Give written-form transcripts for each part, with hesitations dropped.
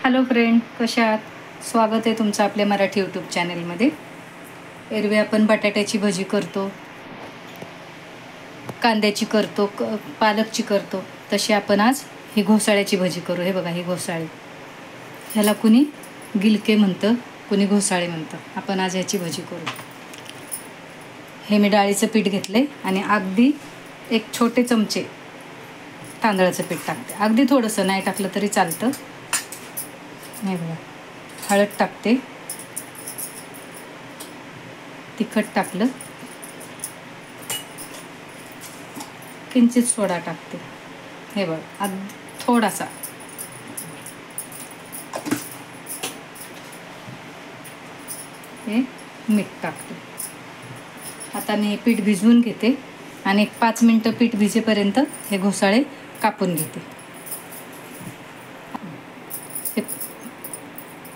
Hello friend, कशा आहात? स्वागत आहे तुमचं आपल्या मराठी यूट्यूब चॅनलमध्ये. एरवी आपण बटाट्याची भजी करतो, कांद्याची करतो, पालकची करतो. तशी आपण आज ही घोसाळ्याची भजी करू. हे बघा, ही घोसाळे, ह्याला कुणी गिलके म्हणतं, कुणी घोसाळे म्हणतं. आपण आज ह्याची भजी करू. हे मी डाळीचं पीठ घेतले आणि अगदी एक छोटे चमचे तांदळाचं पीठ टाकते. अगदी थोडंसं, नाही टाकलं तरी चालतं. हे बघा, हळद टाकते, तिखट टाकलं, किंचित सोडा टाकते. हे बघा, थोडासा. हे मीठ टाकते. आता मी पीठ भिजवून घेते आणि 5 मिनटं पीठ भिजेपर्यंत हे घोसाळे कापून घेते.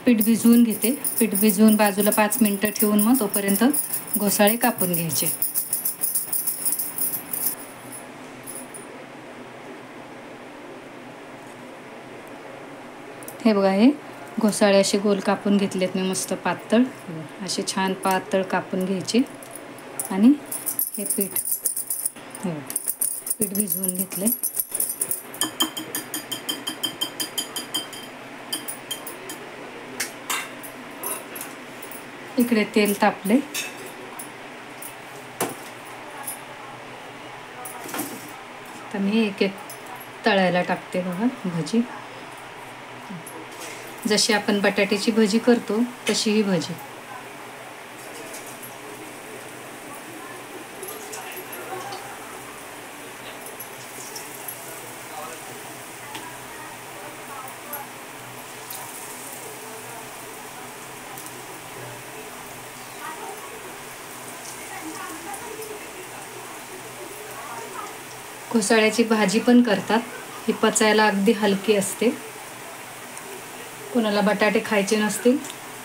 पीठ भिजवून घेते. पीठ भिजवून बाजूला 5 मिनटं ठेवून मग तोपर्यंत घोसाळे कापून घ्यायचे. हे बघा, हे घोसाळे असे गोल कापून घेतलेत मी, मस्त पातळ. असे छान पातळ कापून घ्यायचे. आणि हे पीठ भिजवून घेतले. इकडे तेल तापले. तर मी एक एक तळायला टाकते. बघा, भजी जशी आपण बटाट्याची भजी करतो तशी ही भजी. घोसाळ्याची भाजी पण करतात. ही पचायला अगदी हलकी असते. कोणाला बटाटे खायचे नसतील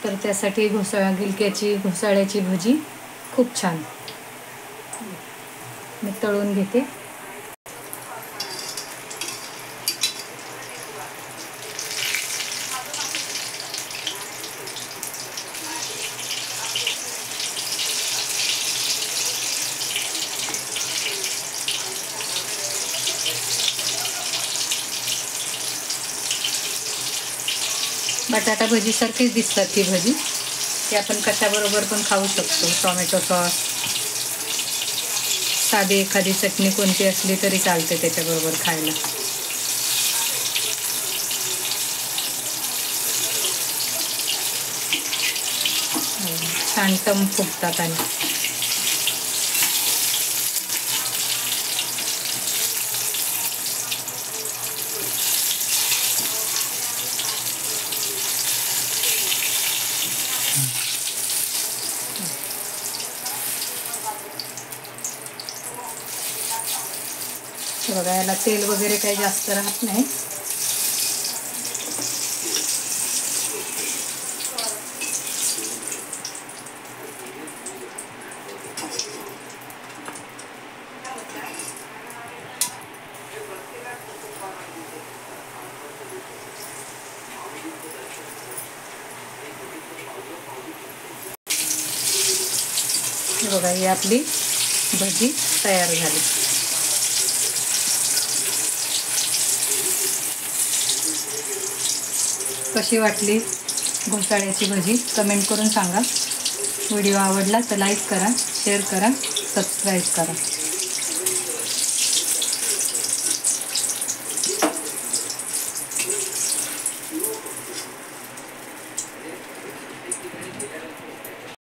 तर त्यासाठी घोसाळ्याची भजी खूप छान. मी तळून घेते. बटाटा भजीसारखीच दिसतात ती भजी. ती आपण कशाबरोबर पण खाऊ शकतो. टोमॅटो सॉस, साधी एखादी चटणी कोणती असली तरी चालते त्याच्याबरोबर खायला. छान टम फुगतात. आणि बघा, याला तेल वगैरे काही जास्त राहत नाही. बघा, ही आपली भजी तयार झाली. कशी वाटली घोसाळ्याची भजी कमेंट करून सांगा. व्हिडिओ आवडला तर लाईक करा, शेअर करा, सबस्क्राईब करा.